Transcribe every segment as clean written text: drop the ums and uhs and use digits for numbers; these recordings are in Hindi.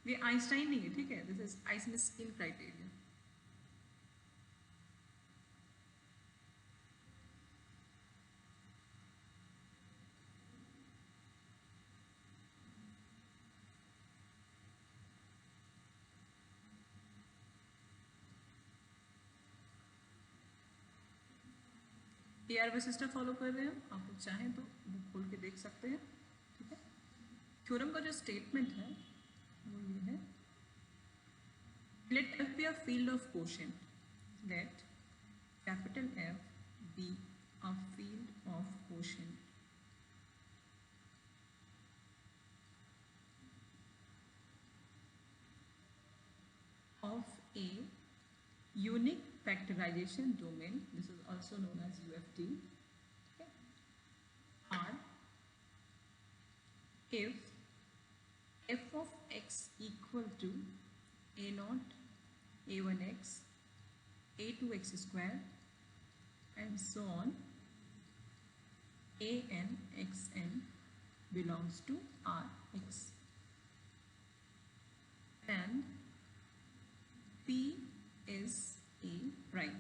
ये आइंस्टाइन नहीं है, ठीक है, this is Einstein criteria. ARV system follow कर रहे हैं, आप लोग चाहें तो बुक खोल के देख सकते हैं, ठीक है। थ्योरम का जो स्टेटमेंट है वो ये है, late F be a field of quotient, let capital F be a field of quotient of a unique factorization domain, this is also known as UFD, okay, R if f of x equal to a naught a1x a2x square and so on an xn belongs to Rx and P is a prime।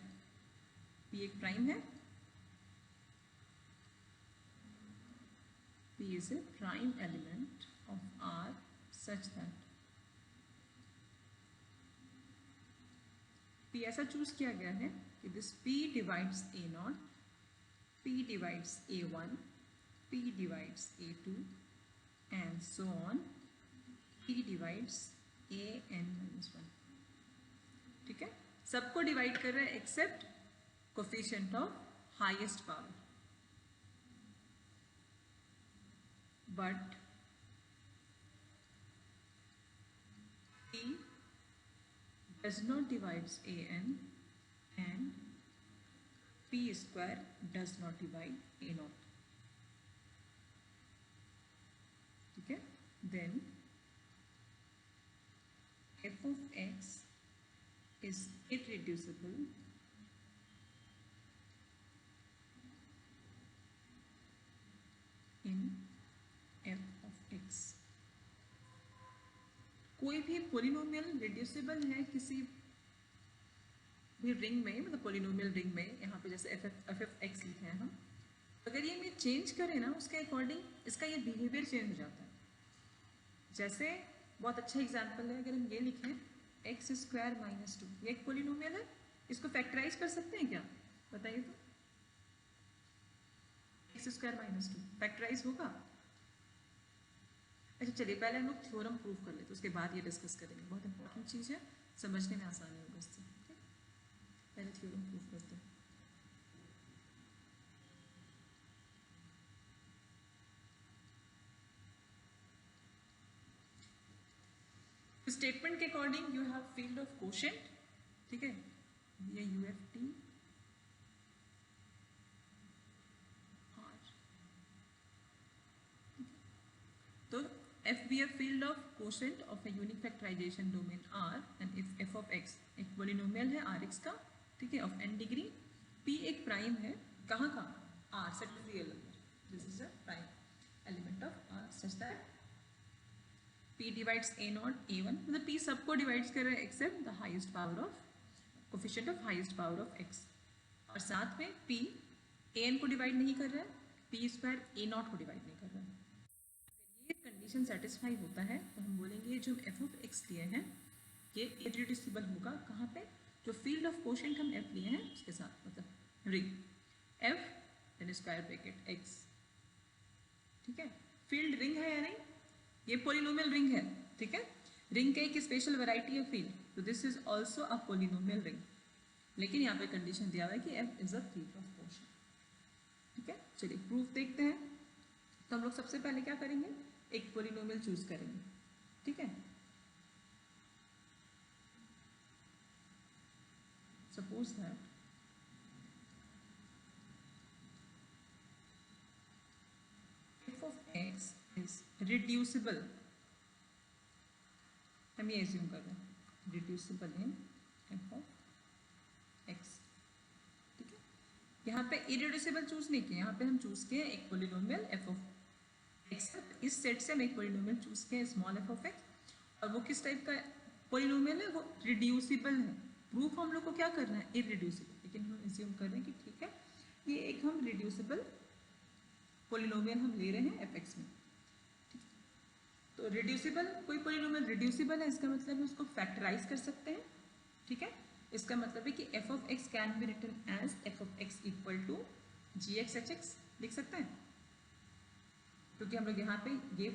P एक प्राइम है, P is a prime element of R such that P ऐसा चूज किया गया है कि this P divides A0, P divides A1, P divides A2 and so on, P divides AN-1, ठीक है। सबको डिवाइड कर रहे हैं except coefficient of highest power, but P does not divides an and P square does not divide A0, ठीक है। Then f of x is irreducible in f of x। कोई भी पोलिनोमियल रिड्यूसिबल है किसी भी रिंग में, मतलब पोलिनोमियल रिंग में, यहाँ पे जैसे एफ एफ एक्स लिखे हैं हम, अगर ये मैं चेंज करें ना उसके अकॉर्डिंग इसका ये बिहेवियर चेंज हो जाता है। जैसे बहुत अच्छा एग्जांपल है, अगर हम ये लिखें एक्स स्क्वायर माइनस 2, ये एक पोलिनोमियल है, इसको फैक्टराइज कर सकते हैं क्या, बताइए तो। एक्स स्क्वायर माइनस 2 फैक्टराइज होगा? अच्छा चलिए पहले हम लोग थ्योरम प्रूव कर लेते, उसके बाद ये डिस्कस करेंगे, बहुत इंपॉर्टेंट चीज़ है, समझने में आसानी होगा इससे, ठीक। पहले थ्योरम प्रूव करते हैं। स्टेटमेंट के according you have field of quotient, ठीक है, ये UFT R, तो F be a field of quotient of a unique factorization domain R and if f of x एक पोलिनोमियल है Rx का, ठीक है, ऑफ n डिग्री, P एक प्राइम है, कहाँ का, R, set of real number, this is a prime element of R such that P divides A0 A1, मतलब P सबको डिवाइड्स कर रहा है except the highest power of coefficient of highest power of x, और साथ में P an को डिवाइड नहीं कर रहा है, P स्क्वायर A0 को डिवाइड नहीं कर रहा है। ये कंडीशन सेटिस्फाई होता है तो हम बोलेंगे जो f ऑफ x लिए हैं ये इररिड्यूसिबल होगा, कहाँ पे, जो फील्ड ऑफ कोशेंट हम f लिए हैं उसके साथ, मतलब ring f then square bracket x, ठीक है। फील्ड रिंग है या नहीं, ये पोलिनोमियल रिंग है, ठीक है, रिंग का एक स्पेशल वैरायटी है फील्ड, तो this is also a polynomial ring, लेकिन यहाँ पे कंडीशन दिया हुआ है कि f is a field of quotient, ठीक है। चलिए प्रूफ देखते हैं। तो हम लोग सबसे पहले क्या करेंगे, एक पोलिनोमियल चूज करेंगे, ठीक है। Suppose that f of x is reducible, हम ये एज्यूम कर रहे हैं reducible in f of x, ठीक है। यहाँ पे इरिड्यूसिबल चूज नहीं किया, यहाँ पे हम चूज किए एक पोलिनोमियल f of x, इस सेट से हम एक पोलिनोमियल चूज किए स्मॉल f of x, और वो किस टाइप का पॉलिनोमियल है, वो रिड्यूसिबल है। प्रूफ हम लोग को क्या करना है, इरिड्यूसिबल, लेकिन हम एज्यूम कर रहे हैं कि ठीक है ये एक हम रिड्यूसिबल पॉलिनोमियल हम ले रहे हैं एफ(x) में। तो रिड्यूसिबल, कोई पॉलिनोमियल रिड्यूसिबल है इसका मतलब है उसको फैक्टराइज कर सकते हैं, ठीक है। इसका मतलब है कि f(x) can be written as f(x) equal to gx(h)x लिख सकते हैं, क्योंकि हम लोग यहाँ पे ये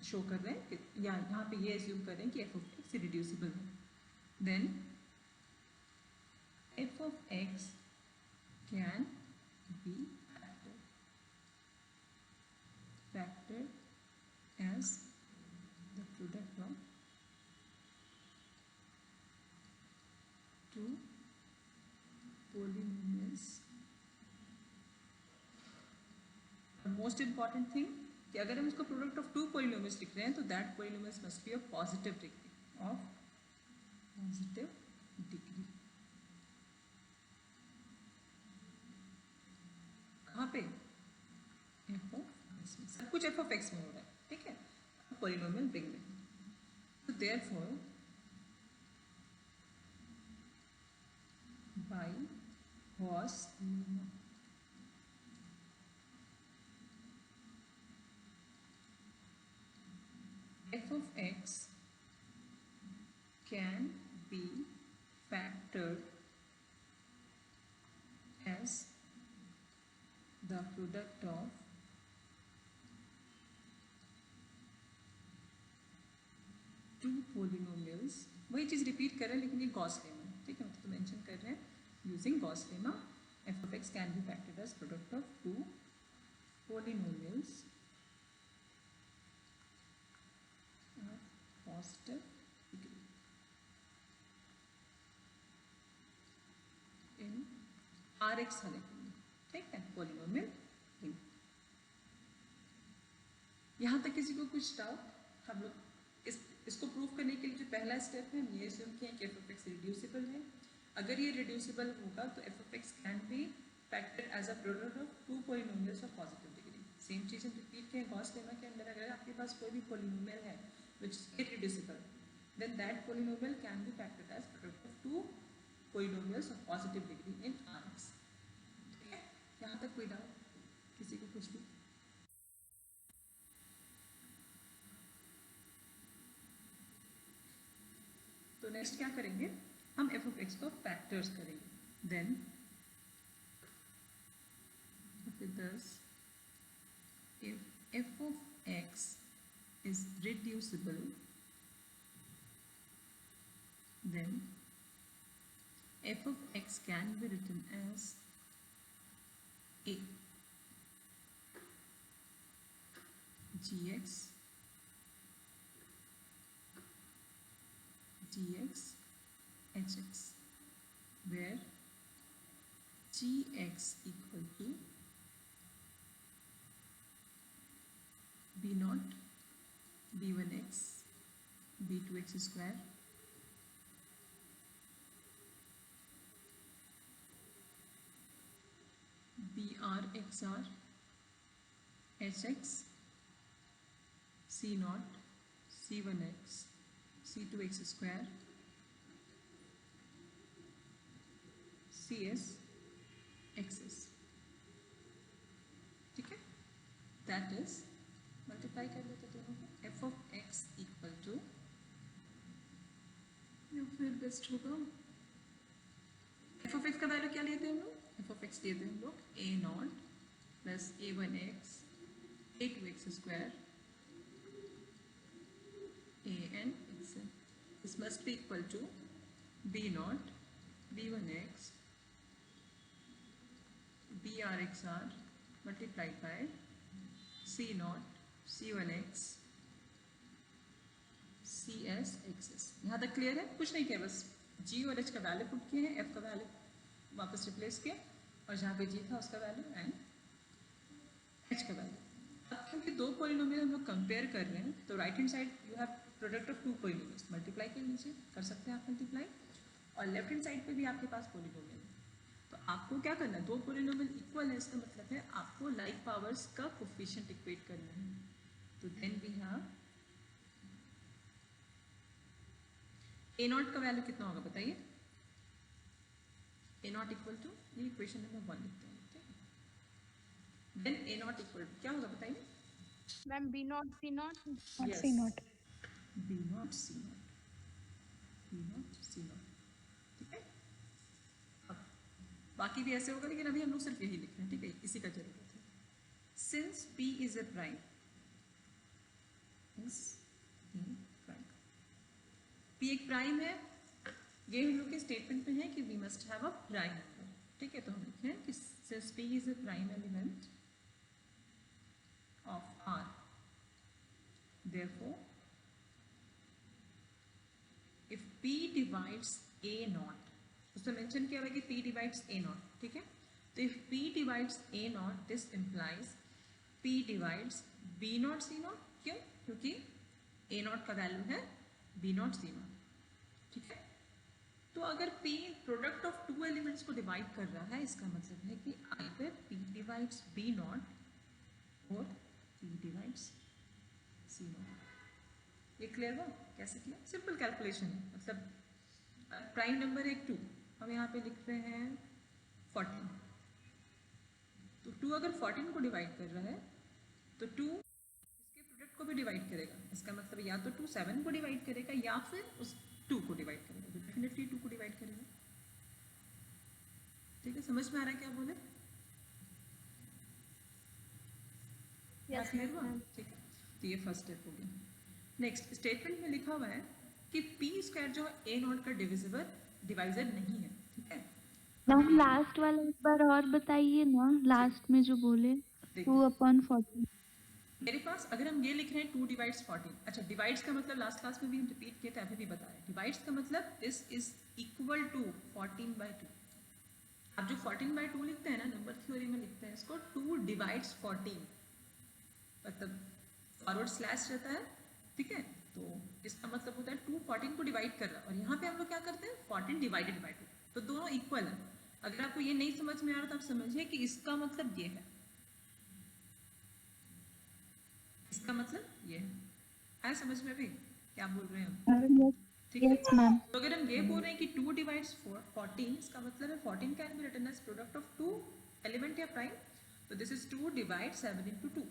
शो कर रहे हैं कि या यहाँ पे ये एज्यूम कर रहे हैं कि f(x) रिड्यूसिबल है। Then f(x) can be factored as the product of two polynomials. Most important thing कि अगर हम उसको प्रोडक्ट ऑफ टू पॉलिनोमियल्स लिख रहे हैं तो that polynomials must be of positive degree, of positive degree. कहाँ पे, f(x) में, सब कुछ f(x) में हो रहा है, ठीक है, पॉलिनोमियल रिंग में। तो therefore by Gauss lemma f(x) can be factored as the product of two polynomials। वही चीज़ रिपीट कर रहे हैं लेकिन ये गॉस लेमा, ठीक है, मतलब मेंशन कर रहे हैं using Gauss lemma f(x) can be factored as product of two polynomials of positive degree in Rx है, ठीक है, polynomial ring। यहाँ तक किसी को कुछ डाउट? हम लोग इसको प्रूव करने के लिए जो पहला स्टेप है हम ये assume किए कि f(x) रिड्यूसिबल है। अगर ये रिड्यूसिबल होगा तो f(x) can be factored as a product of two polynomials of positive degree. Same चीज़ हम रिपीट किए गॉस लेमा के अंदर, अगर आपके पास कोई भी पॉलिनोमियल है which is irreducible, then that polynomial can be factored as product of two polynomials of positive degree in Rx। ठीक है, यहाँ तक कोई डाउट किसी को कुछ भी? तो नेक्स्ट क्या करेंगे, हम f(x) को फैक्टर्स करेंगे। Then thus if f(x) is reducible, then f(x) can be written as a gx hx, where gx equal to b0 b1x b2x square brxr hx c0 c1x c2x square cs xs, ठीक है। दैट इज मल्टीप्लाई कर लेते दोनों को, f(x) इक्वल टू, फिर बेस्ट होगा f(x) का वैल्यू क्या लेते हैं हम लोग, f(x) लेते हैं हम लोग a0 plus a1x a2x square an xn, this must be equal to b0 b1x brxr multiplied by c0 c1x cs xs। यहाँ तक क्लियर है? कुछ नहीं किया, बस g और h का वैल्यू पुट किए हैं, f का वैल्यू वापस रिप्लेस किया और जहाँ पे g था उसका वैल्यू एंड h का वैल्यू। अब क्योंकि दो पॉलिनोमियल हम लोग कंपेयर कर रहे हैं तो right hand side you have product of two polynomials, multiply कर लीजिए, कर सकते हैं आप मल्टीप्लाई, और लेफ्ट हैंड साइड पे भी आपके पास पॉलिनोमियल है। तो आपको क्या करना है, दो पॉलिनोमियल इक्वल है इसका मतलब है आपको लाइक पावर्स का कोफिशिएंट इक्वेट करना है। तो then we have A naught का वैल्यू कितना होगा बताइए, ए नॉट इक्वल टू, ये इक्वेशन नंबर 1 लिखते हैं, ठीक है। Then A naught equal to क्या होगा बताइए मैम बी नॉट सी naught. Yes, C naught. B naught सी नॉट, बी नॉट सी नॉट, ठीक है। अब बाकी भी ऐसे होगा, लेकिन अभी हम लोग सिर्फ यही लिख रहे हैं, ठीक है, इसी का जरूरत है। Since P is a prime, P एक प्राइम है, ये हम लोग के स्टेटमेंट में है कि we must have a prime number, ठीक है। तो हम लिखे हैं कि since P is a prime element of R, therefore if P divides A naught, उसमें मेंशन किया हुआ है कि P divides A naught, ठीक है। तो if P divides A naught, this implies P divides B naught C naught, क्यों? क्योंकि A naught का वैल्यू है B naught C naught, ठीक है। तो अगर P product of two elements को डिवाइड कर रहा है, इसका मतलब है कि either P divides B naught और P divides C naught। ये क्लियर हुआ कैसे किया? सिंपल कैलकुलेशन है, मतलब प्राइम नंबर है 2, हम यहाँ पे लिख रहे हैं 14, तो 2 अगर 14 को डिवाइड कर रहा है तो 2 इसके प्रोडक्ट को भी डिवाइड करेगा, इसका मतलब या तो 2 7 को डिवाइड करेगा या फिर उस 2 को डिवाइड करेगा, तो डेफिनेटली 2 को डिवाइड करेगा, ठीक है। समझ में आ रहा है क्या बोले? यस क्लियर हुआ? मैम। ठीक है, तो ये फर्स्ट स्टेप हो गया। नेक्स्ट स्टेटमेंट में लिखा हुआ है कि पी स्क्वायर जो है ए नॉट का डिवाइजर नहीं है, ठीक है। मैम लास्ट वाला एक बार और बताइए ना, लास्ट में जो बोले देखिए 2/14। मेरे पास अगर हम ये लिख रहे हैं 2 डिवाइड्स 14, अच्छा डिवाइड्स का मतलब लास्ट क्लास में भी हम रिपीट किए थे, अभी भी बता रहे हैं। डिवाइड्स का मतलब दिस इज इक्वल टू 14/2। आप जो 14/2 लिखते हैं ना, नंबर थ्योरी में लिखते हैं इसको 2 डिवाइड्स 14, मतलब फॉरवर्ड स्लैश रहता है, ठीक है। तो इसका मतलब होता है 2 14 को डिवाइड कर रहा है, और यहाँ पे हम लोग क्या करते हैं 14 डिवाइडेड बाई 2, तो दोनों इक्वल है। अगर आपको ये नहीं समझ में आ रहा तो आप समझिए कि इसका मतलब ये है, इसका मतलब ये है। आया समझ में अभी क्या बोल रहे हैं हम? ठीक है। Yes ma'am. तो अगर हम ये बोल रहे हैं कि 2 डिवाइड्स 14, इसका मतलब है 14 can be written as product of 2 element या प्राइम, तो दिस इज 2 डिवाइड 7 into 2।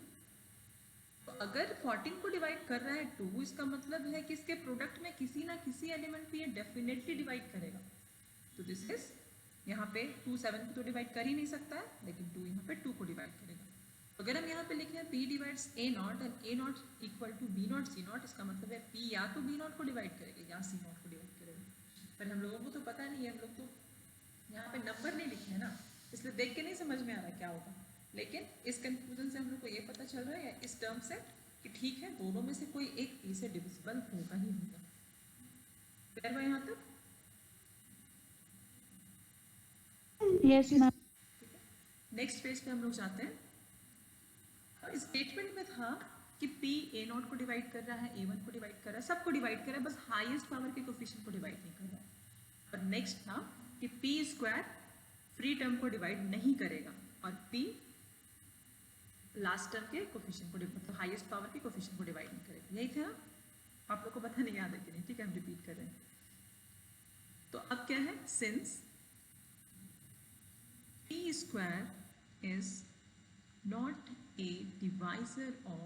तो अगर 14 को डिवाइड कर रहा है 2, इसका मतलब है कि इसके प्रोडक्ट में किसी ना किसी एलिमेंट को ये डेफिनेटली डिवाइड करेगा। तो दिस इज, यहाँ पे 2 7 को तो डिवाइड कर ही नहीं सकता है, लेकिन 2 यहाँ पे 2 को डिवाइड करेगा। अगर हम यहाँ पे लिखे हैं P divides A naught and A naught equal to B naught C naught, इसका मतलब है P या तो B नॉट को डिवाइड करेगा या C नॉट को डिवाइड करेगा। पर हम लोगों को तो पता नहीं है, हम लोग तो यहाँ पे नंबर नहीं लिखे हैं ना, इसलिए देख के नहीं समझ में आ रहा क्या होगा। लेकिन इस कंफ्यूजन से हम लोग को ये पता चल रहा है, या इस टर्म से, कि ठीक है दोनों में से कोई एक P से डिविजिबल होगा ही होगा। क्लियर हुआ यहाँ तक? Yes ma'am. नेक्स्ट पेज पे हम लोग जाते हैं। स्टेटमेंट में था कि P A नॉट को डिवाइड कर रहा है, A1 को डिवाइड कर रहा है, सबको डिवाइड कर रहा है, बस हाईएस्ट पावर के कोफिशिएंट को डिवाइड नहीं कर रहा है। और नेक्स्ट था कि P स्क्वायर फ्री टर्म को डिवाइड नहीं करेगा, और P लास्ट टर्म के कोफिशिएंट को, मतलब हाईएस्ट पावर के कोफिशिएंट को डिवाइड नहीं करेगा। यही था, आप लोग को पता नहीं याद है कि नहीं, ठीक है हम रिपीट कर रहे हैं। तो अब क्या है, since P square is not a divisor of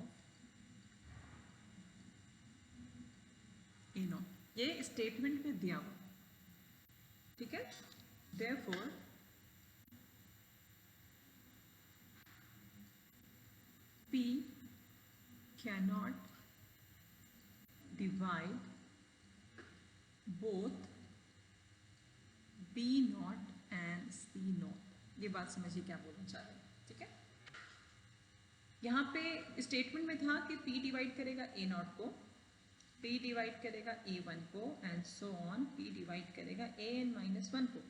A naught, ये स्टेटमेंट में दिया हुआ, ठीक है। therefore P cannot divide both B naught and C naught। ये बात समझिए क्या बोलना चाह रहे हैं, ठीक है। यहाँ पे स्टेटमेंट में था कि P डिवाइड करेगा A नॉट को, P डिवाइड करेगा A1 को, and so on, P divide करेगा AN-1 को।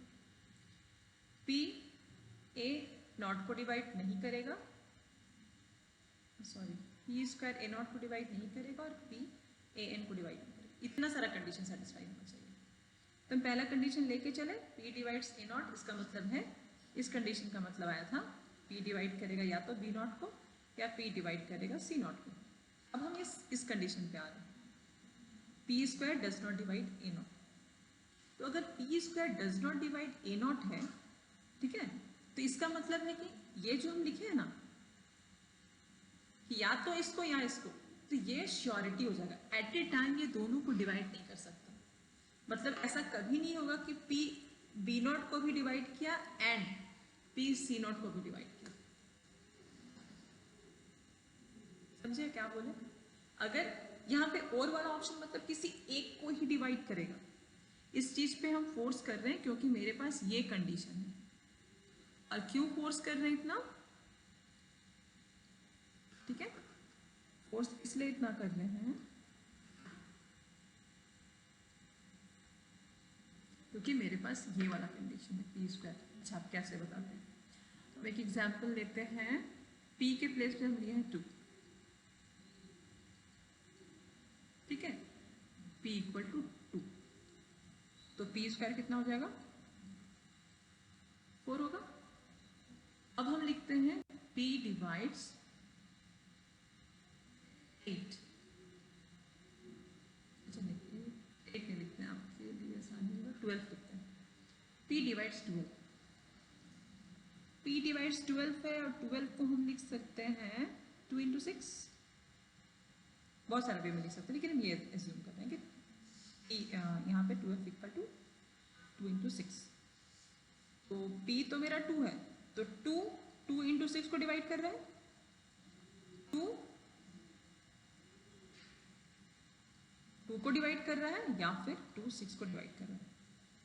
P A नॉट को डिवाइड नहीं करेगा, sorry P square A not को डिवाइड नहीं करेगा, और P AN को डिवाइड नहीं करेगा। इतना सारा कंडीशन सेटिस्फाई होना चाहिए। तो हम पहला कंडीशन लेके चले, P डिवाइड्स A नॉट, इसका मतलब है, इस कंडीशन का मतलब आया था P डिवाइड करेगा या तो B नॉट को, या P डिवाइड करेगा C नॉट को। अब हम इस कंडीशन पे आ रहे हैं, P square does not divide A not. तो अगर P square does not divide A not है, ठीक है, तो इसका मतलब है कि ये जो हम लिखे हैं ना कि या तो इसको या इसको, तो ये श्योरिटी हो जाएगा, एट ए टाइम ये दोनों को डिवाइड नहीं कर सकता। मतलब ऐसा कभी नहीं होगा कि पी बी नॉट को भी डिवाइड किया एंड पी सी नॉट को भी डिवाइड किया। समझे क्या बोले? अगर यहाँ पे और वाला ऑप्शन मतलब किसी एक को ही डिवाइड करेगा, इस चीज पे हम फोर्स कर रहे हैं क्योंकि मेरे पास ये कंडीशन है। और क्यों फोर्स कर रहे हैं इतना, ठीक है, फोर्स इसलिए इतना कर रहे हैं क्योंकि मेरे पास ये वाला कंडीशन है पी स्क्वायर। अच्छा, आप कैसे बताते हैं? अब एक एग्जांपल लेते हैं, पी के प्लेस पे हम लिए हैं 2, ठीक है, p इक्वल टू 2, तो पी स्क्वायर कितना हो जाएगा? 4 होगा। अब हम लिखते हैं p डिवाइड्स 8। अच्छा देखिए, 8 नहीं लिखते हैं, आपके लिए आसानी होगा, 12 लिखते हैं। p डिवाइड्स 12, p डिवाइड्स 12 है और 12 को हम लिख सकते हैं 2 इंटू 6। बहुत सारे वे में लिख सकते हैं, लेकिन हम ये एज्यूम कर रहे हैं कि यहाँ पे 12 इक्वल टू 2 इंटू 6। तो p तो मेरा 2 है, तो 2 इंटू 6 को डिवाइड कर रहा है, 2 को डिवाइड कर रहा है, या फिर 2 6 को डिवाइड कर रहा है।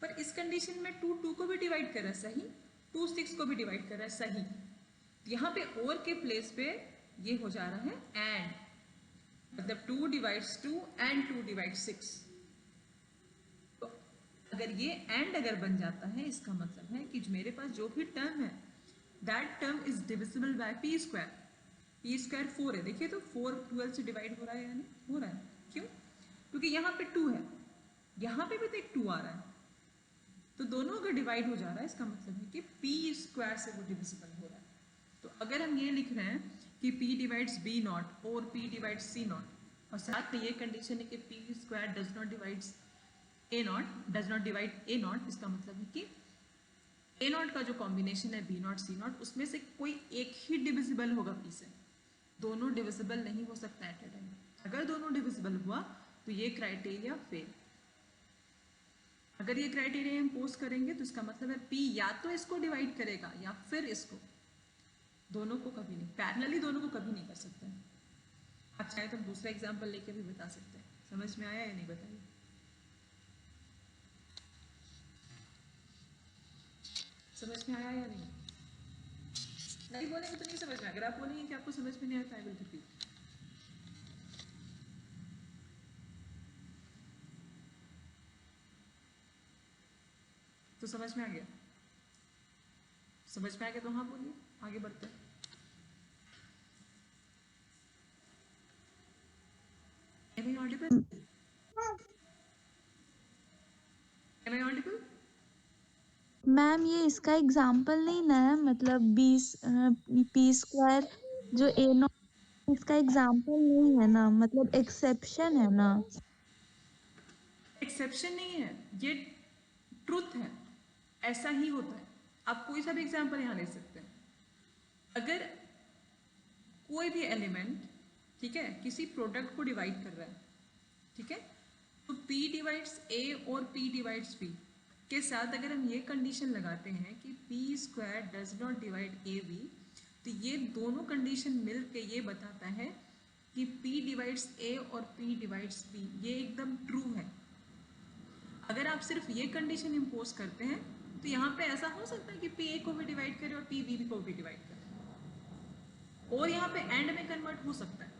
पर इस कंडीशन में 2 को भी डिवाइड कर रहा है, सही, 2 6 को भी डिवाइड कर रहा है, सही। यहाँ पे और के प्लेस पे ये हो जा रहा है एंड, मतलब 2 डिवाइड्स 2 एंड 2 डिवाइड्स 6। तो अगर ये एंड अगर बन जाता है, इसका मतलब है कि मेरे पास जो भी टर्म है that term is divisible by P square. P square 4 है, देखिए तो 4 12 से डिवाइड हो रहा है, यानी हो रहा है। क्यों? क्योंकि यहाँ पे 2 है, यहाँ पे भी तो एक 2 आ रहा है, तो दोनों अगर डिवाइड हो जा रहा है, इसका मतलब है कि पी स्क्वायर से वो डिविजिबल हो रहा है। तो अगर हम ये लिख रहे हैं कि p डिवाइड्स b नॉट और p डिवाइड्स c नॉट, और साथ में ये कंडीशन है कि p square does not divides a not, does not divide a not, इसका मतलब है कि a नॉट का जो कॉम्बिनेशन है b नॉट c नॉट, उसमें से कोई एक ही डिविजिबल होगा p से, दोनों डिविजिबल नहीं हो सकता एट ए टाइम। अगर दोनों डिविजिबल हुआ तो ये क्राइटेरिया फेल। अगर ये क्राइटेरिया इम्पोज करेंगे तो इसका मतलब है p या तो इसको डिवाइड करेगा या फिर इसको, दोनों को कभी नहीं, पैरेलली दोनों को कभी नहीं कर सकते। आप चाहे तो दूसरा एग्जांपल लेके भी बता सकते हैं। समझ में आया या नहीं, बताइए? समझ में आया या नहीं? नहीं बोलेंगे तो नहीं समझ में। अगर आप बोलेंगे कि आपको समझ में नहीं आया, आई विल रिपीट। तो समझ में आ गया? समझ में आ गया तो हाँ बोलिए, आगे बढ़ते हैं। Am I audible? Am I audible? Ma'am ये इसका एग्जाम्पल नहीं ना है, मतलब 20 पी स्क्वायर जो ए नॉट, इसका एग्जाम्पल नहीं है ना, मतलब एक्सेप्शन है ना। एक्सेप्शन नहीं है, ये ट्रुथ है, ऐसा ही होता है। आप कोई सा भी एग्जाम्पल यहाँ ले सकते हैं। अगर कोई भी एलिमेंट, ठीक है, किसी प्रोडक्ट को डिवाइड कर रहा है, ठीक है, तो P डिवाइड्स A और P डिवाइड्स B के साथ अगर हम ये कंडीशन लगाते हैं कि P square does not divide AB, तो ये दोनों कंडीशन मिल के ये बताता है कि P डिवाइड्स A और P डिवाइड्स B, ये एकदम ट्रू है। अगर आप सिर्फ ये कंडीशन इम्पोज करते हैं तो यहाँ पे ऐसा हो सकता है कि P A को भी डिवाइड करे और P B को भी डिवाइड करे, और यहाँ पे एंड में कन्वर्ट हो सकता है।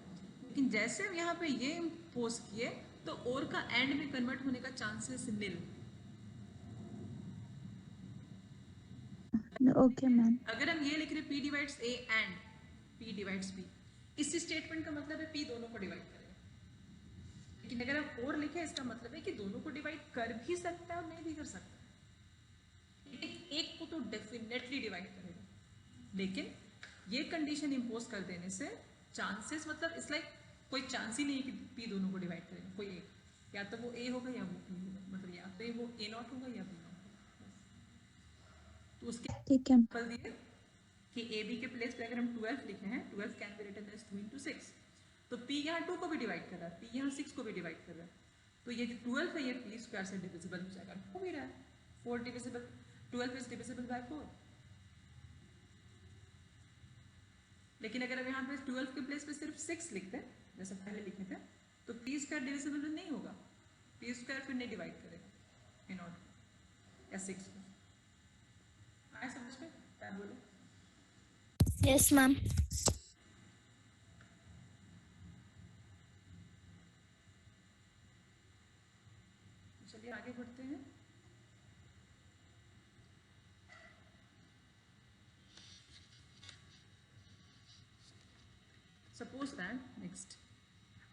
लेकिन जैसे हम यहाँ पे ये इम्पोज किए तो और का एंड में कन्वर्ट होने का चांसेस निल। Okay ma'am. अगर हम ये लिख रहे P divides A and P divides B, इस स्टेटमेंट का मतलब है P दोनों को डिवाइड करेगा। लेकिन अगर हम और लिखे, इसका मतलब है कि दोनों को डिवाइड कर भी सकता है और नहीं भी कर सकता, लेकिन एक को तो डेफिनेटली डिवाइड करेगा। लेकिन ये कंडीशन इम्पोज कर देने से चांसेस, मतलब इट्स लाइक कोई चांस ही नहीं है कि P दोनों को डिवाइड करेगा, कोई एक। या तो वो ए होगा या वो बी होगा, मतलब या तो वो ए नॉट होगा या बी नॉट होगा। तो उसके ठीक है। एग्जांपल दिए कि ए बी के प्लेस पे अगर हम 12 लिखे हैं, 12 can be written as 2 into 6, तो p यहाँ 2 को भी डिवाइड कर रहा है, p यहाँ 6 को भी डिवाइड कर रहा है, तो ये जो 12 है ये p स्क्वायर से डिविजिबल हो जाएगा, हो भी रहा है, 4 डिविजिबल, 12 इज डिविजिबल बाय 4। लेकिन अगर हम यहाँ पे 12 के प्लेस पे सिर्फ 6 लिखते हैं जैसे पहले लिखे थे, तो p स्क्वायर डिविजिबल नहीं होगा, p स्क्वायर फिर नहीं डिवाइड करेगा ए नॉट या 6 को। आया समझ में? क्या बोलो? Yes, ma'am. चलिए आगे बढ़ते हैं। सपोज दैट नेक्स्ट,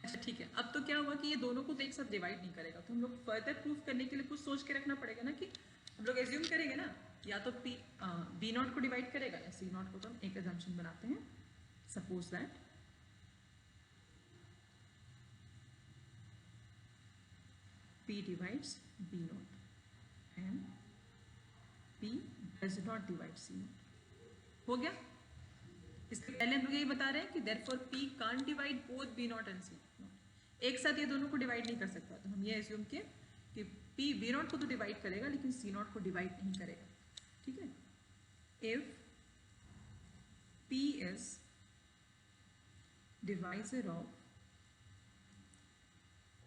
अच्छा ठीक है, अब तो क्या हुआ कि ये दोनों को तो एक साथ डिवाइड नहीं करेगा, तो हम लोग फर्दर प्रूफ करने के लिए कुछ सोच के रखना पड़ेगा ना, कि हम लोग एज्यूम करेंगे ना, या तो पी बी नॉट को डिवाइड करेगा या सी नॉट को, तो हम एक एजम्पशन बनाते हैं। Suppose that P divides B naught and P does not divide C naught. हो गया? इसके पहले हम लोग यही बता रहे हैं कि therefore P can't divide both B naught and C naught, एक साथ ये दोनों को डिवाइड नहीं कर सकता, तो हम ये एज्यूम किए कि पी बी नॉट को तो डिवाइड करेगा लेकिन सी नॉट को डिवाइड नहीं करेगा। ठीक है? If P is divisor of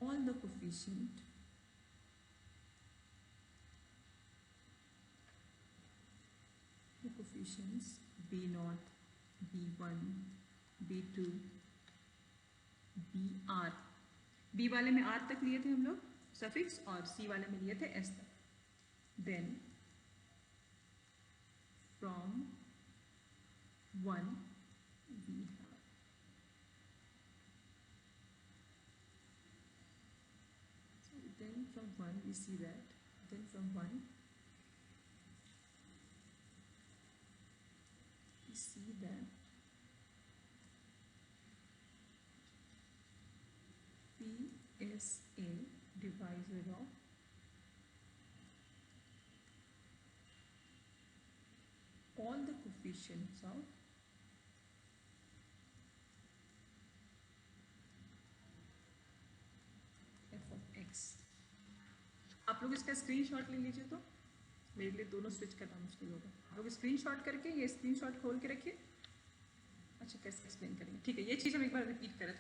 all the coefficient the coefficients b0, b1, b2, br, b वाले में r तक लिए थे हम लोग सफिक्स और c वाले में लिए थे s तक, then from 1 we have then from 1 we see that, then from 1 we see that P is a divisor of all the coefficients of f of x। आप लोग इसका स्क्रीनशॉट ले लीजिए, तो मेरे लिए दोनों स्विच करना मुश्किल होगा, आप लोग स्क्रीनशॉट करके ये स्क्रीनशॉट खोल के रखिए। अच्छा कैसे एक्सप्लेन करेंगे, ठीक है, ये चीज़ हम एक बार रिपीट करें,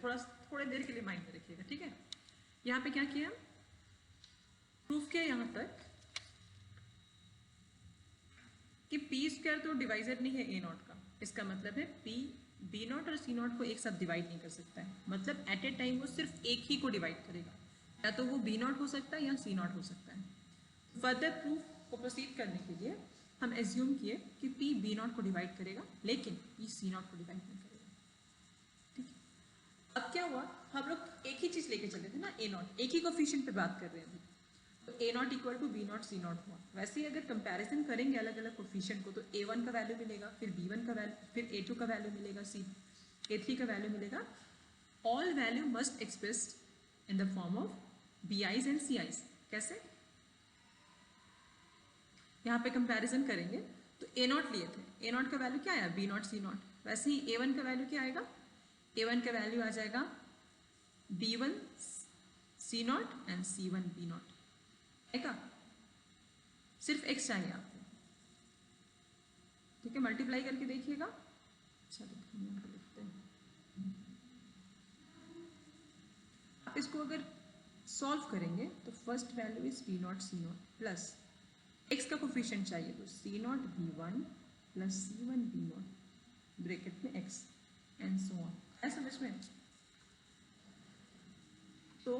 थोड़ी देर के लिए माइंड में रखिएगा। ठीक है, यहाँ पे क्या किया, प्रूफ किया यहाँ तक कि पी स्क्वायर तो डिवाइजर नहीं है ए नॉट का, इसका मतलब है पी बी नॉट और सी नॉट को एक साथ डिवाइड नहीं कर सकता है, मतलब एट ए टाइम वो सिर्फ एक ही को डिवाइड करेगा, या तो वो बी नॉट हो सकता है या सी नॉट हो सकता है। फर्दर प्रूफ को प्रोसीड करने के लिए हम एज्यूम किए कि पी बी नॉट को डिवाइड करेगा लेकिन पी सी नॉट को डिवाइड नहीं करेगा। ठीक है, अब क्या हुआ, हम लोग एक ही चीज़ लेके चले थे ना, ए नॉट, एक ही कोफिशिएंट पे बात कर रहे हैं अभी, तो a naught equal to b naught C naught हुआ। वैसे ही अगर कंपैरिजन करेंगे अलग अलग कोफिशिएंट को, तो ए वन का वैल्यू मिलेगा, फिर बी वन का वैल्यू, फिर ए टू का वैल्यू मिलेगा, सी ए थ्री का वैल्यू मिलेगा। All value must expressed in the form of B i's and C i's. कैसे, यहाँ पे कंपैरिजन करेंगे तो ए नॉट लिए थे, ए नॉट का वैल्यू क्या आया, बी नॉट सी नॉट, वैसे ही ए वन का वैल्यू क्या आएगा, ए वन का वैल्यू आ जाएगा B one C naught and C one B naught आएगा, सिर्फ एक्स चाहिए आपको। ठीक है, मल्टीप्लाई करके देखिएगा। अच्छा यहाँ पे लिखते हैं, आप इसको अगर सॉल्व करेंगे तो first value is b naught C naught plus x का कोफिशिएंट चाहिए, तो c naught b one plus c one B naught bracket में एक्स एंड सो ऑन। है समझ में? तो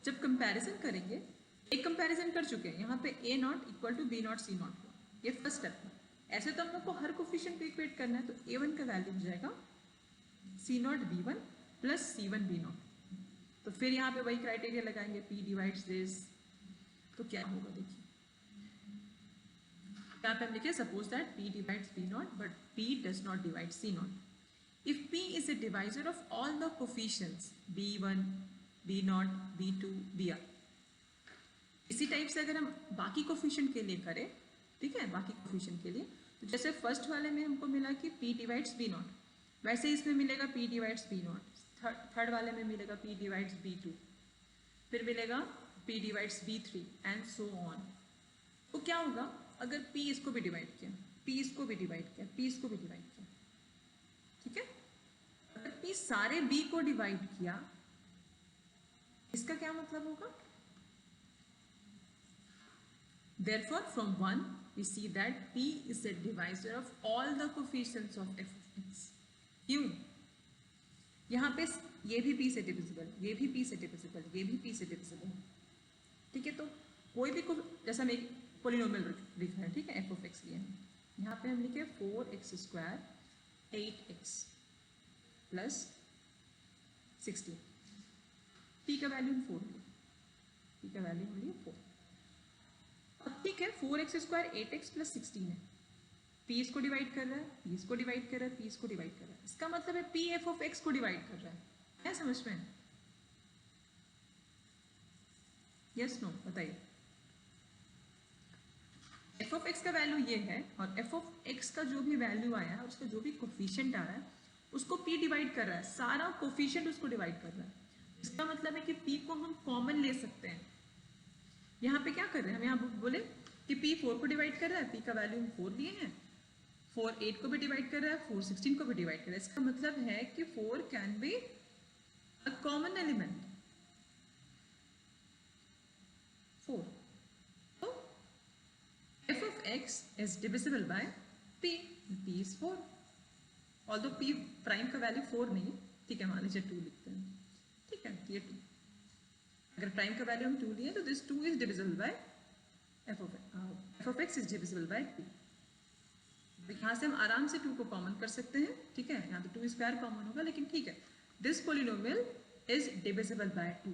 जब कंपैरिजन करेंगे, एक कंपैरिजन कर चुके हैं, यहाँ पे a naught equal to b naught C naught हुआ, ये फर्स्ट स्टेप है। ऐसे तो हम लोग को हर कोफिशिएंट को इक्वेट करना है, तो ए वन का वैल्यू हो जाएगा c naught b one plus c one B naught, तो फिर यहाँ पे वही क्राइटेरिया लगाएंगे, पी डिवाइड्स दिस, तो क्या होगा देखिए, यहाँ पे हम लिखे suppose that P divides B naught but P does not divide C naught. If P is a divisor of all the coefficients B1, B0, B2, Br, इसी टाइप से अगर हम बाकी कोफिशिएंट के लिए करें, ठीक है, बाकी कोफिशिएंट के लिए, तो जैसे फर्स्ट वाले में हमको मिला कि p डिवाइड्स b नॉट, वैसे इसमें मिलेगा p divides b not, third वाले में मिलेगा p डिवाइड्स b2, फिर मिलेगा p divides b3 and so on. तो क्या होगा अगर p इसको भी डिवाइड किया, p इसको भी डिवाइड किया, p इसको भी डिवाइड किया, ठीक है, अगर p सारे b को डिवाइड किया, इसका क्या मतलब होगा? Therefore, from 1 we see that p is a divisor of all the coefficients of f of x. क्यों? यहाँ पे ये भी p से डिविजिबल, ये भी p से डिविजिबल, ये भी p से डिविजिबल, ठीक है। तो कोई भी को जैसा हम एक पोलिनोमियल लिख रहे हैं, ठीक है, f of x लिए हैं, यहाँ पे हम लिखे 4x square 8x plus 16, p का वैल्यू 4 लिया, p का वैल्यू हम लिए 4, ठीक है। 4x स्क्वायर 8x प्लस 16 है, p इसको डिवाइड कर रहा है, p इसको डिवाइड कर रहा है, p इसको डिवाइड कर रहा है, इसका मतलब है p f ऑफ x को डिवाइड कर रहा है। क्या समझ में? यस नो बताइए। f ऑफ x का वैल्यू ये है और f ऑफ x का जो भी वैल्यू आया है, उसका जो भी कोफिशिएंट आ रहा है, उसको p डिवाइड कर रहा है, सारा कोफिशिएंट उसको डिवाइड कर रहा है। इसका मतलब है कि p को हम कॉमन ले सकते हैं। यहाँ पे क्या कर रहे हैं हम, यहाँ बोले कि p 4 को डिवाइड कर रहा है, p का वैल्यू हम 4 लिए हैं, 4 8 को भी डिवाइड कर रहा है, 4 16 को भी डिवाइड कर रहा है। इसका मतलब है कि 4 can be a common element 4। तो f of x is divisible by p, p is 4, although p prime का वैल्यू 4 नहीं है, ठीक है, मान लीजिए 2 लिखते हैं, ठीक है, ये 2, अगर प्राइम का वैल्यू हम 2 लिए तो this 2 is divisible by f of x is divisible by 2। यहाँ से हम आराम से 2 को कॉमन कर सकते हैं, ठीक है, यहाँ तो 2 स्क्वायर कॉमन होगा, लेकिन ठीक है, this polynomial is divisible by 2।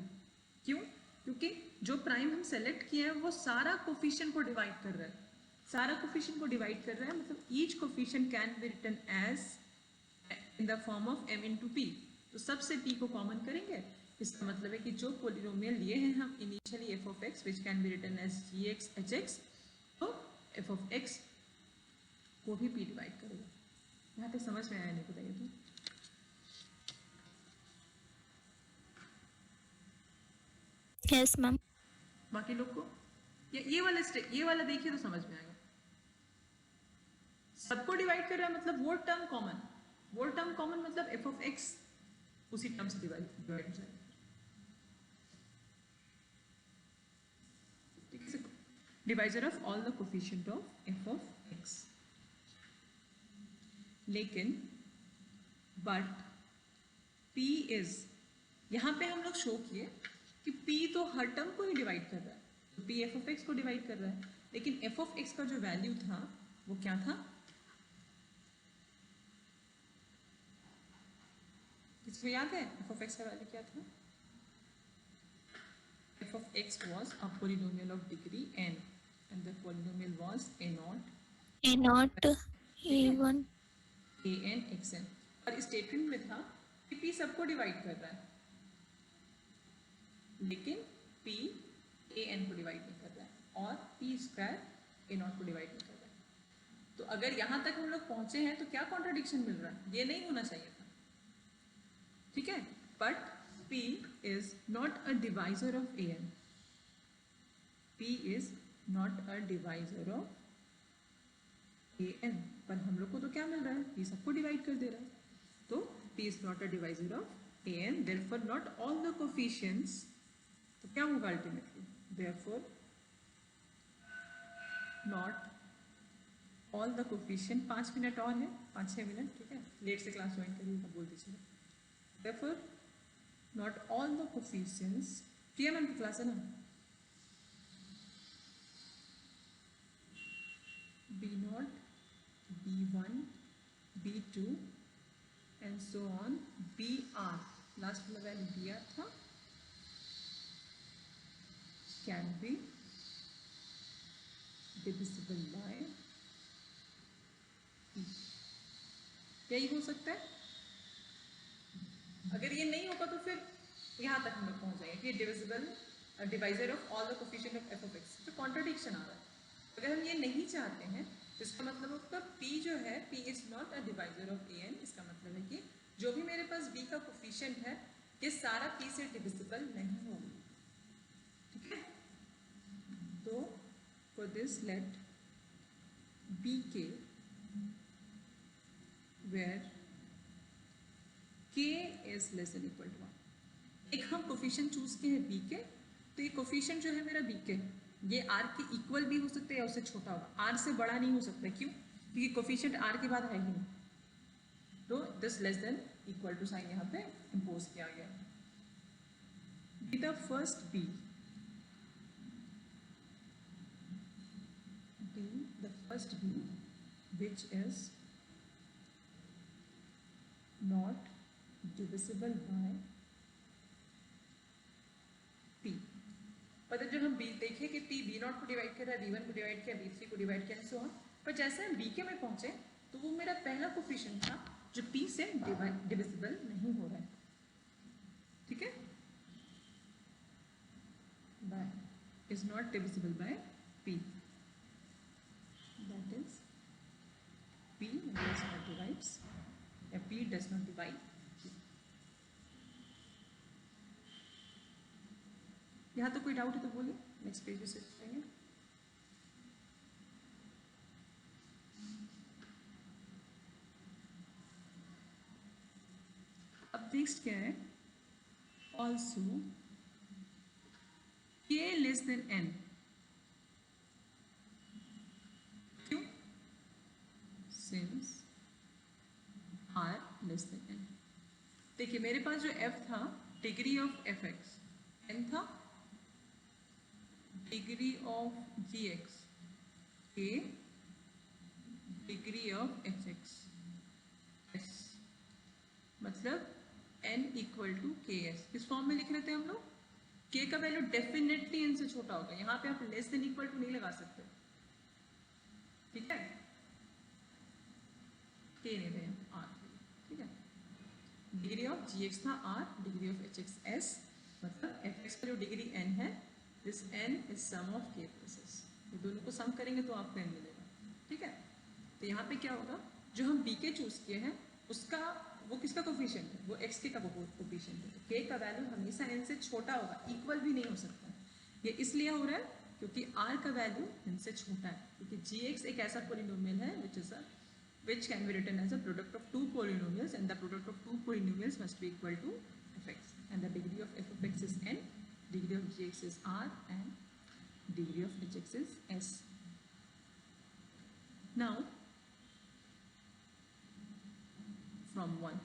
क्यों? क्योंकि जो प्राइम हम सेलेक्ट किए हैं वो सारा कोफिशिएंट को डिवाइड कर रहा है, सारा कोफिशिएंट को डिवाइड कर रहा है, मतलब each coefficient can be written as in the form of m into P. तो सबसे p को कॉमन करेंगे, इसका मतलब है कि जो पोलिनोमियल लिए हैं हम initially f of x which can be written as gx hx, तो f of x को भी p डिवाइड करेगा। यहाँ पे समझ में आया नहीं? बताइए तो। Yes ma'am. बाकी लोग को ये वाला देखिए तो समझ में आएगा। सबको डिवाइड कर रहा है मतलब वो टर्म कॉमन, वो टर्म कॉमन मतलब f of x उसी टर्म से डिवाइड हो जाएगा। Divisor of all the coefficient of f of x। लेकिन बट p इज, यहाँ पे हम लोग शो किए कि p तो हर टर्म को ही डिवाइड कर रहा है, तो p f of x को डिवाइड कर रहा है, लेकिन f of x का जो वैल्यू था वो क्या था? किसको याद है f of x का वैल्यू क्या था? f of x was a polynomial of degree n and the polynomial was a naught a1 a n x n, और स्टेटमेंट में था कि p सबको डिवाइड कर रहा है, लेकिन p a n को डिवाइड नहीं कर रहा है और p स्क्वायर a नॉट को डिवाइड नहीं कर रहा है। तो अगर यहाँ तक हम लोग पहुंचे हैं तो क्या कॉन्ट्रडिक्शन मिल रहा है? ये नहीं होना चाहिए था, ठीक है। But p is not a divisor of a n, p is not a divisor of a n, पर हम लोग को तो क्या मिल रहा है? p सबको डिवाइड कर दे रहा है, तो p is not a divisor of a n, therefore not all the coefficients, तो क्या होगा ultimately? therefore not all the coefficient, 5 minute और है, 5-6 मिनट, ठीक है, लेट से क्लास ज्वाइन करिए तो बोल दीजिए। therefore not all the coefficients, Priya ma'am की क्लास है ना, b0 b1 b2 and so on br, last वाला वैल्यू br था, can be divisible by p। यही हो सकता है। अगर ये नहीं होगा तो फिर यहाँ तक हम लोग पहुँच जाएंगे कि divisible divisor of all the coefficient of F of x. तो कॉन्ट्रडिक्शन आ रहा है। अगर हम ये नहीं चाहते हैं तो इसका मतलब होगा p जो है p is not a divisor of an। इसका मतलब है कि जो भी मेरे पास b का कोफिशिएंट है ये सारा p से डिविजिबल नहीं होगा, ठीक है। तो for this let bk where k is less than equal to 1। एक हम कोफिशिएंट चूज किए हैं bk, तो ये कोफिशिएंट जो है मेरा bk ये r के इक्वल भी हो सकता है या उससे छोटा होगा, r से बड़ा नहीं हो सकता। क्यों? क्योंकि कोफिशिएंट r के बाद है ही नहीं, तो this less than equal to sign यहाँ पे इम्पोज किया गया। Be the first b which is not divisible by p। मतलब जब हम b देखें कि p b0 को डिवाइड कर रहा है, b1 को डिवाइड किया, b3 को डिवाइड किया, सो ऑन, पर जैसे हम bk में पहुंचे तो वो मेरा पहला कोफिशिएंट था जो p से डिविजिबल नहीं हो रहा है, ठीक है। by is not divisible by p, that is p does not divides या p does not divide p। यहाँ तो कोई डाउट है तो बोलिए, नेक्स्ट पेज पे स्विच करेंगे। अब नेक्स्ट क्या है, also k less than n। क्यों? Since r less than n। देखिए मेरे पास जो f था degree of F X, n था degree of G X, k degree of H X, s मतलब n equal to K S. इस फॉर्म में लिख रहे थे हम लोग, k का वैल्यू डेफिनेटली n से छोटा होगा, यहाँ पे आप लेस देन इक्वल टू नहीं लगा सकते, ठीक है। k नहीं रहे r, ठीक है। डिग्री ऑफ जी एक्स था r, degree of H X s, मतलब एफ एक्स का जो डिग्री n है, this n is sum of k plus s। ये दोनों को सम करेंगे तो आपको n मिलेगा, ठीक है। तो यहाँ पे क्या होगा, जो हम bk चूज किए हैं उसका वो किसका कोफिशिएंट है, वो xk का कोफिशिएंट है। तो k का वैल्यू हमेशा n से छोटा होगा, इक्वल भी नहीं हो सकता। ये इसलिए हो रहा है क्योंकि r का वैल्यू n से छोटा है, क्योंकि gx एक ऐसा पोलिनोमियल है which can be written as a product of two polynomials and the product of two polynomials must be equal to fx, and the degree of f of x is n, degree of gx is r, and degree of hx is s। Now from 1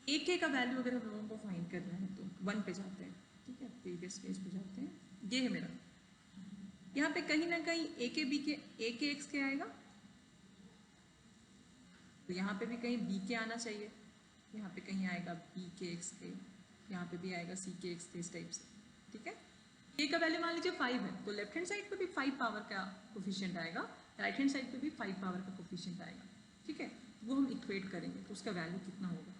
ak का वैल्यू अगर हम लोगों को फाइंड करना है तो 1 पे जाते हैं, ठीक है, प्रीवियस पेज पे जाते हैं। ये है मेरा, यहाँ पे कहीं ना कहीं ए के बी के ए के एक्स के आएगा, तो यहाँ पे भी कहीं बी के आना चाहिए, यहाँ पे कहीं आएगा बी के एक्स के, यहाँ पे भी आएगा सी के एक्स के, इस टाइप से, ठीक है। ए का वैल्यू मान लीजिए 5 है, तो लेफ्ट हैंड साइड पे भी 5 पावर का कोफिशिएंट आएगा, राइट हैंड साइड पे भी 5 पावर का कोफिशिएंट आएगा, ठीक है। वो हम इक्वेट करेंगे तो उसका वैल्यू कितना होगा।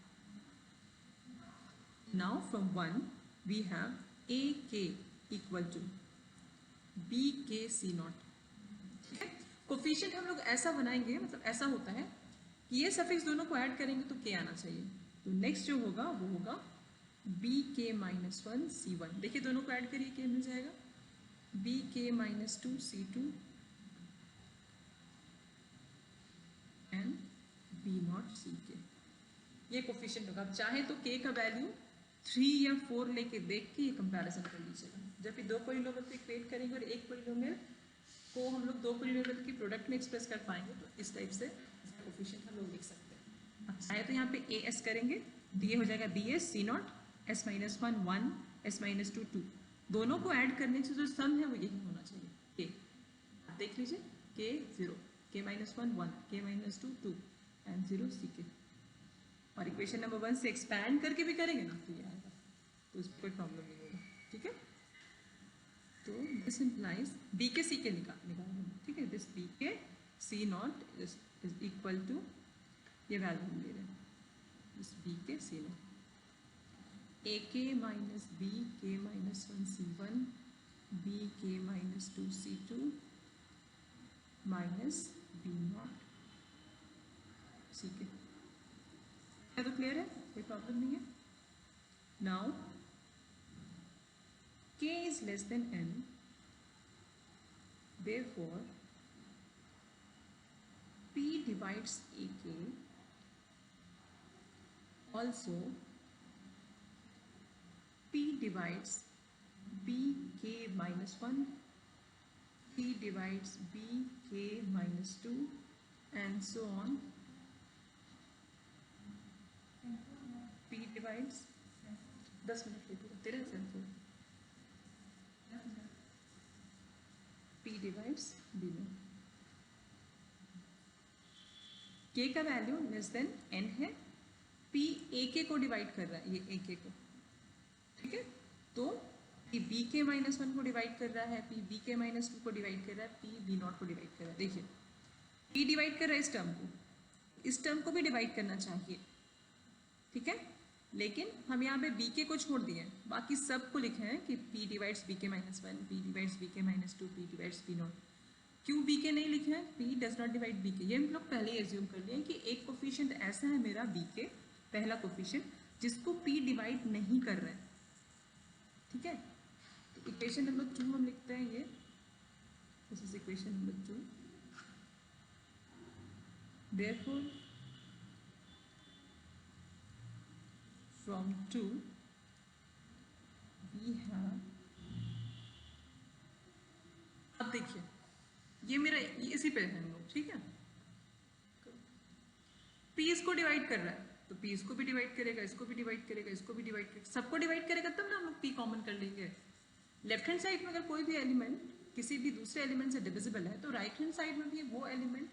Now from 1 we have A K equal to B के सी नॉट, ठीक है। कोफिशिएंट हम लोग ऐसा बनाएंगे, मतलब ऐसा होता है कि ये सफिक्स दोनों को ऐड करेंगे तो के आना चाहिए। तो नेक्स्ट जो होगा वो होगा बी के माइनस 1 सी 1। देखिए दोनों को ऐड करिए, के मिल जाएगा बी के minus 2 c 2 and b naught c के। ये कोफिशिएंट होगा। आप चाहे तो के का वैल्यू 3 या 4 लेके देख के ये कंपैरिजन कर लीजिएगा। जब भी दो पोलिनोमियल को इक्वेट करेंगे और एक पोलिनोमियल को हम लोग दो पोलिनोमियल की प्रोडक्ट में एक्सप्रेस कर पाएंगे, तो इस टाइप से इसका कोफिशिएंट हम लोग लिख सकते हैं। अब चाहे तो यहाँ पे ए एस करेंगे तो ये हो जाएगा B S C naught S minus 1 1 S minus 2 2। दोनों को ऐड करने से जो सम है वो यही होना चाहिए, के। देख लीजिए के 0, के माइनस 1 1, के माइनस 2 2 एंड 0 सी के। और इक्वेशन नंबर 1 से एक्सपैंड करके भी करेंगे ना तो ये आएगा, तो इसमें कोई प्रॉब्लम नहीं होगा, ठीक है। तो दिस इम्प्लाइज बी के सी के निकालेंगे, ठीक है। दिस बी के सी नॉट इज इक्वल टू, ये वैल्यू हम ले रहे हैं, दिस बी के सी नॉट। ए के माइनस बी के माइनस 1 C1 बी के minus 2 C2 minus b naught c के। क्या तो क्लियर है, कोई प्रॉब्लम नहीं है। Now k is less than n, therefore p divides ak, also p divides bk minus 1, p divides bk minus 2 and so on. p divides 10 minute लेते तेरे सेंसर p divides b में k का वैल्यू लेस देन n है, p ak को डिवाइड कर रहा है, ये ak को, ठीक है। तो p bk माइनस 1 को डिवाइड कर रहा है, p bk माइनस 2 को डिवाइड कर रहा है, p b नॉट को डिवाइड कर रहा है। देखिए p डिवाइड कर रहा है इस टर्म को, इस टर्म को भी डिवाइड करना चाहिए, ठीक है। लेकिन हम यहाँ पे bk को छोड़ दिए, बाकी सब को लिखे हैं कि p divides bk minus 1, p divides bk minus 2, p divides b not. क्यों bk नहीं लिखे हैं, p does not divide bk, ये हम लोग पहले ही एज्यूम कर लिए कि एक कोफिशिएंट ऐसा है मेरा bk, पहला कोफिशिएंट, जिसको p डिवाइड नहीं कर रहा है, ठीक है। तो इक्वेशन नंबर 2 हम लिखते हैं ये, this is equation number 2। Therefore from 2 we have, अब देखिए ये मेरा ये इसी पे है हम लोग, ठीक है। p इसको डिवाइड कर रहा है तो p इसको भी डिवाइड करेगा, इसको भी डिवाइड करेगा, इसको भी डिवाइड करेगा, सबको डिवाइड करेगा, तब ना हम लोग p कॉमन कर लेंगे। लेफ्ट हैंड साइड में अगर कोई भी एलिमेंट किसी भी दूसरे एलिमेंट से डिविजिबल है तो राइट हैंड साइड में भी वो एलिमेंट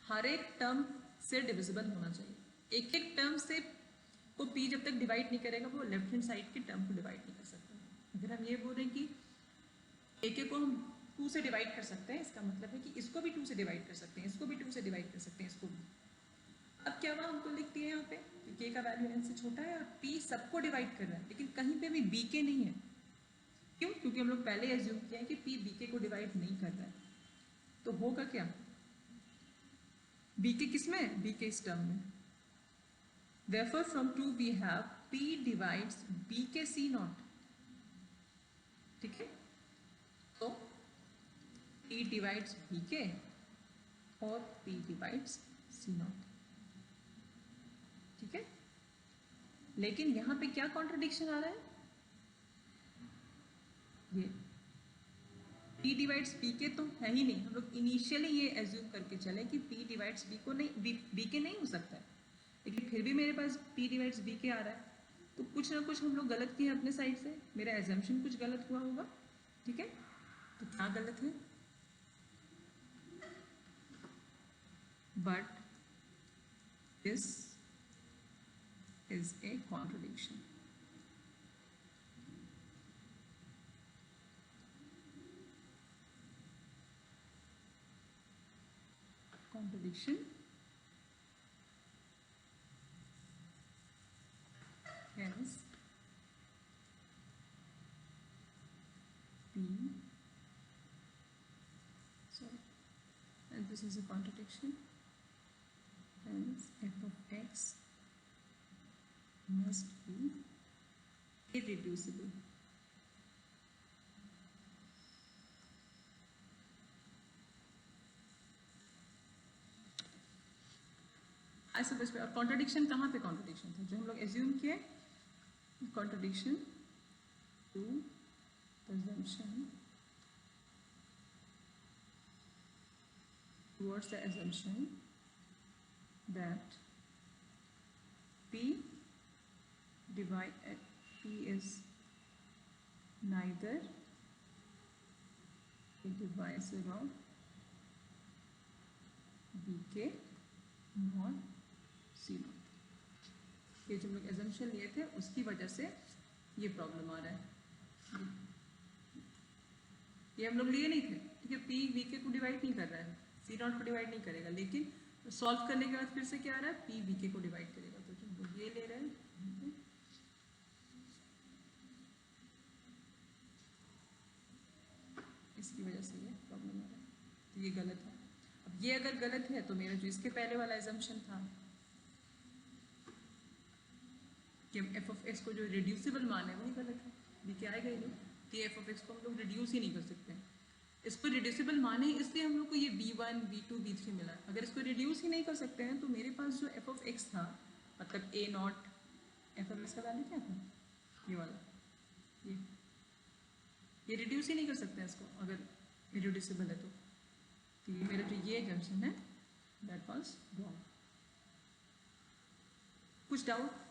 हर एक टर्म से डिविजिबल होना चाहिए। एक एक टर्म से को p जब तक डिवाइड नहीं करेगा वो लेफ्ट हैंड साइड के टर्म को डिवाइड नहीं कर सकता। अगर हम ये बोल रहे हैं कि एक एक को हम 2 से डिवाइड कर सकते हैं, इसका मतलब है कि इसको भी 2 से डिवाइड कर सकते हैं, इसको भी 2 से डिवाइड कर सकते हैं, इसको भी। अब क्या हुआ, हमको लिख दिए यहाँ पे कि k का वैल्यू n से छोटा है और p सबको डिवाइड कर रहा है, लेकिन कहीं पे भी bk नहीं है। क्यों? क्योंकि हम लोग पहले एज्यूम किया है कि p bk को डिवाइड नहीं कर रहा है। तो होगा क्या, bk किस में है, bk इस टर्म में। Therefore from 2 we have p divides bk c naught, ठीक है। तो p divides bk और p divides c naught, ठीक है। लेकिन यहाँ पे क्या कॉन्ट्रडिक्शन आ रहा है, ये p डिवाइड्स bk तो है ही नहीं। हम लोग इनिशियली ये एज्यूम करके चले कि p डिवाइड्स b को नहीं, bk नहीं हो सकता है, लेकिन फिर भी मेरे पास p डिवाइड्स bk आ रहा है, तो कुछ ना कुछ हम लोग गलत किए अपने साइड से, मेरा एजम्पशन कुछ गलत हुआ होगा, ठीक है। तो क्या गलत है, but this is a contradiction. Contradiction, hence p, sorry, and this is a contradiction, hence f of x must be irreducible. ऐसे बस पे, और कॉन्ट्रडिक्शन कहाँ पे कॉन्ट्रडिक्शन था, जो हम लोग एज्यूम किए, contradiction to assumption towards the assumption that p divide p is neither a divisor of bk nor c naught। ये जो हम लोग assumption लिए थे उसकी वजह से ये प्रॉब्लम आ रहा है। ये हम लोग लिए नहीं थे, ठीक है। p bk को डिवाइड नहीं कर रहा है, c नॉट को डिवाइड नहीं करेगा, लेकिन सॉल्व करने के बाद फिर से क्या आ रहा है, p bk को डिवाइड करेगा। तो जो ये ले रहे हैं वजह से ये प्रॉब्लम आ रहा है, तो ये गलत है। अब ये अगर गलत है तो मेरा जो इसके पहले वाला एजम्पशन था कि एफ ऑफ एक्स को जो रिड्यूसिबल मान है वही गलत है, ये क्या आएगा ही नहीं कि एफ ऑफ एक्स को हम लोग रिड्यूस ही नहीं कर सकते हैं। इस पर रिड्यूसिबल मान है इसलिए हम लोग को ये v1 v2 v3 मिला। अगर इसको रिड्यूस ही नहीं कर सकते हैं तो मेरे पास जो एफ ऑफ एक्स था मतलब ए नॉट एफ ऑफ एक्स का वैल्यू क्या था, ये वाला, ये रिड्यूस ही नहीं कर सकते हैं इसको अगर इरिड्यूसिबल है तो ये मेरा जो ये जंक्शन है दैट वाज रॉन्ग। कुछ डाउट?